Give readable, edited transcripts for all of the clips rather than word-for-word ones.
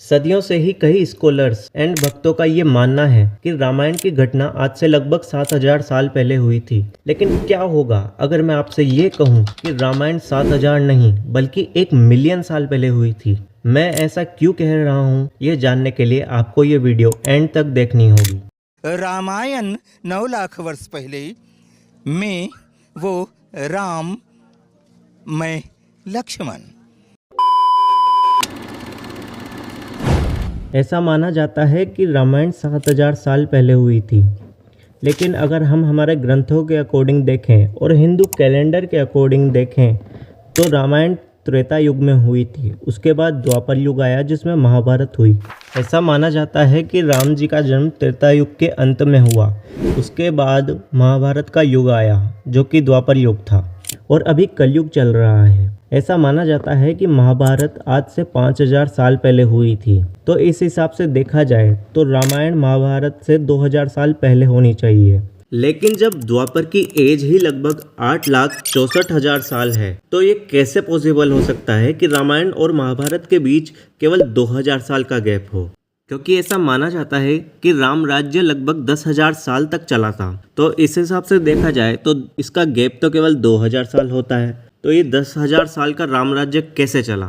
सदियों से ही कई स्कॉलर्स एंड भक्तों का ये मानना है कि रामायण की घटना आज से लगभग 7000 साल पहले हुई थी। लेकिन क्या होगा अगर मैं आपसे ये कहूँ कि रामायण 7000 नहीं बल्कि 1 मिलियन साल पहले हुई थी। मैं ऐसा क्यों कह रहा हूँ, ये जानने के लिए आपको ये वीडियो एंड तक देखनी होगी। रामायण 9 लाख वर्ष पहले में वो राम, मैं लक्ष्मण। ऐसा माना जाता है कि रामायण 7000 साल पहले हुई थी, लेकिन अगर हम हमारे ग्रंथों के अकॉर्डिंग देखें और हिंदू कैलेंडर के अकॉर्डिंग देखें तो रामायण त्रेता युग में हुई थी। उसके बाद द्वापर युग आया जिसमें महाभारत हुई। ऐसा माना जाता है कि राम जी का जन्म त्रेता युग के अंत में हुआ। उसके बाद महाभारत का युग आया जो कि द्वापर युग था और अभी कलयुग चल रहा है। ऐसा माना जाता है कि महाभारत आज से 5000 साल पहले हुई थी। तो इस हिसाब से देखा जाए तो रामायण महाभारत से 2000 साल पहले होनी चाहिए। लेकिन जब द्वापर की एज ही लगभग 8,64,000 साल है तो ये कैसे पॉसिबल हो सकता है कि रामायण और महाभारत के बीच केवल 2000 साल का गैप हो, क्योंकि ऐसा माना जाता है कि राम राज्य लगभग 10,000 साल तक चला था। तो इस हिसाब से देखा जाए तो इसका गैप तो केवल 2000 साल होता है। तो ये 10,000 साल का राम राज्य कैसे चला?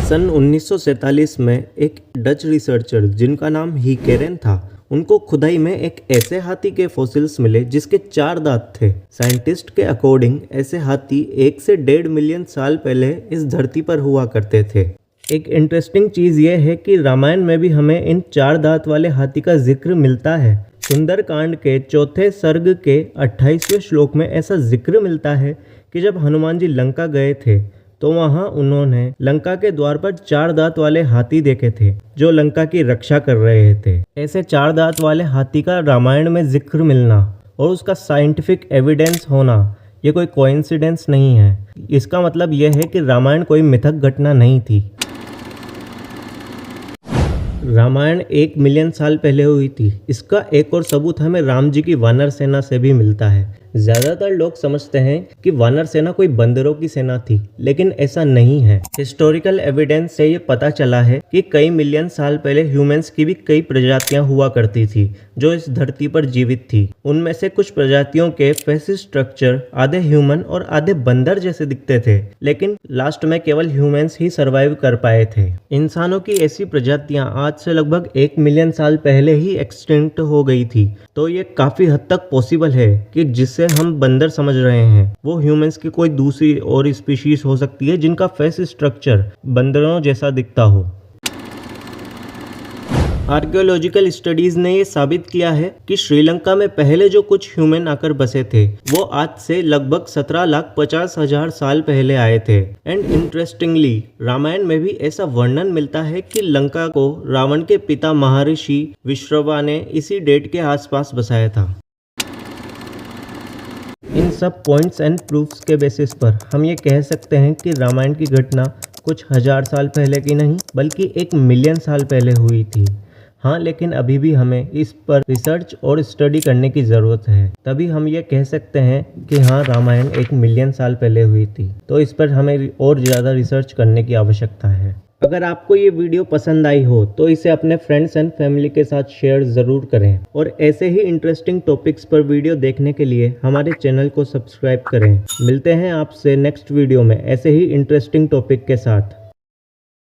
सन 1947 में एक डच रिसर्चर जिनका नाम हीकेरेन था, उनको खुदाई में एक ऐसे हाथी के फॉसिल्स मिले जिसके 4 दांत थे। साइंटिस्ट के अकॉर्डिंग ऐसे हाथी 1 से 1.5 मिलियन साल पहले इस धरती पर हुआ करते थे। एक इंटरेस्टिंग चीज़ यह है कि रामायण में भी हमें इन 4 दांत वाले हाथी का जिक्र मिलता है। सुंदरकांड के 4थे सर्ग के 28वें श्लोक में ऐसा जिक्र मिलता है कि जब हनुमान जी लंका गए थे तो वहां उन्होंने लंका के द्वार पर 4 दांत वाले हाथी देखे थे जो लंका की रक्षा कर रहे थे। ऐसे 4 दांत वाले हाथी का रामायण में जिक्र मिलना और उसका साइंटिफिक एविडेंस होना, ये कोई कोइंसिडेंस नहीं है। इसका मतलब यह है कि रामायण कोई मिथक घटना नहीं थी। रामायण 1 मिलियन साल पहले हुई थी। इसका एक और सबूत हमें राम जी की वानर सेना से भी मिलता है। ज़्यादातर लोग समझते हैं कि वानर सेना कोई बंदरों की सेना थी, लेकिन ऐसा नहीं है। हिस्टोरिकल एविडेंस से ये पता चला है कि कई मिलियन साल पहले ह्यूमंस की भी कई प्रजातियां हुआ करती थी जो इस धरती पर जीवित थी। उनमें से कुछ प्रजातियों के फेसिस स्ट्रक्चर आधे ह्यूमन और आधे बंदर जैसे दिखते थे, लेकिन लास्ट में केवल ह्यूमंस ही सर्वाइव कर पाए थे। इंसानों की ऐसी प्रजातियां आज से लगभग 1 मिलियन साल पहले ही एक्सटिंक्ट हो गई थी। तो ये काफ़ी हद तक पॉसिबल है कि जिससे हम बंदर समझ रहे हैं वो ह्यूमंस की कोई दूसरी और स्पीशीज हो सकती है जिनका फेस स्ट्रक्चर बंदरों जैसा दिखता हो। आर्कियोलॉजिकल स्टडीज ने ये साबित किया है कि श्रीलंका में पहले जो कुछ ह्यूमन आकर बसे थे वो आज से लगभग 17,50,000 साल पहले आए थे। एंड इंटरेस्टिंगली रामायण में भी ऐसा वर्णन मिलता है कि लंका को रावण के पिता महर्षि विश्रवा ने इसी डेट के आसपास बसाया था। इन सब पॉइंट्स एंड प्रूफ्स के बेसिस पर हम ये कह सकते हैं कि रामायण की घटना कुछ 1000 साल पहले की नहीं बल्कि 1 मिलियन साल पहले हुई थी। हाँ, लेकिन अभी भी हमें इस पर रिसर्च और स्टडी करने की ज़रूरत है, तभी हम ये कह सकते हैं कि हाँ रामायण 1 मिलियन साल पहले हुई थी। तो इस पर हमें और ज़्यादा रिसर्च करने की आवश्यकता है। अगर आपको ये वीडियो पसंद आई हो तो इसे अपने फ्रेंड्स एंड फैमिली के साथ शेयर ज़रूर करें और ऐसे ही इंटरेस्टिंग टॉपिक्स पर वीडियो देखने के लिए हमारे चैनल को सब्सक्राइब करें। मिलते हैं आपसे नेक्स्ट वीडियो में ऐसे ही इंटरेस्टिंग टॉपिक के साथ।